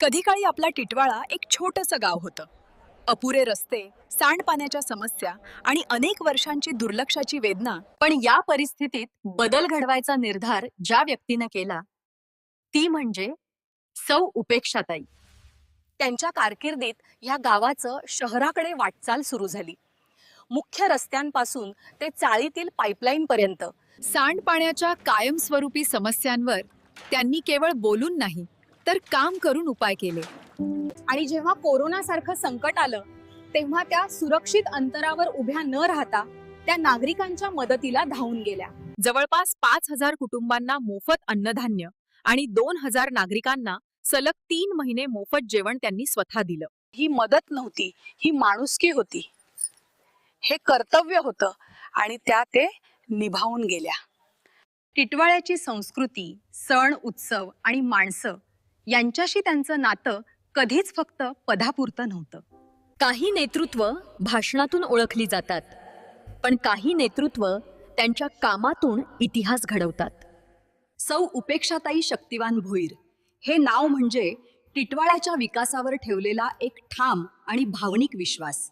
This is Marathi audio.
कधी काळी आपला टिटवाळा एक छोटंसं गाव होतं. अपुरे रस्ते, सांडपाण्याच्या समस्या आणि अनेक वर्षांची दुर्लक्षाची वेदना. पण या परिस्थितीत बदल घडवायचा निर्धार ज्या व्यक्तीने केला ती म्हणजे सौ उपेक्षाताई. त्यांच्या कारकिर्दीत या गावाचं शहराकडे वाटचाल सुरू झाली. मुख्य रस्त्यांपासून ते चाळीतील पाईपलाईन पर्यंत सांडपाण्याच्या कायमस्वरूपी समस्यांवर त्यांनी केवळ बोलून नाही तर काम करून उपाय केले. आणि जेव्हा कोरोना सारखं संकट आलं तेव्हा त्या सुरक्षित अंतरावर उभ्या न राहता त्या नागरिकांच्या मदतीला धावून गेल्या. जवळपास 5,000 कुटुंबांना मोफत अन्नधान्य आणि 2,000 नागरिकांना सलग 3 महिने मोफत जेवण त्यांनी स्वतः दिलं. ही मदत नव्हती, ही माणुसकी होती, हे कर्तव्य होतं आणि त्या ते निभावून गेल्या. टिटवाळ्याची संस्कृती, सण उत्सव आणि माणसं यांच्याशी त्यांचं नातं कधीच फक्त पदापुरतं नव्हतं. काही नेतृत्व भाषणातून ओळखली जातात, पण काही नेतृत्व त्यांच्या कामातून इतिहास घडवतात. सौ उपेक्षाताई शक्तिवान भोईर हे नाव म्हणजे टिटवाळ्याच्या विकासावर ठेवलेला एक ठाम आणि भावनिक विश्वास.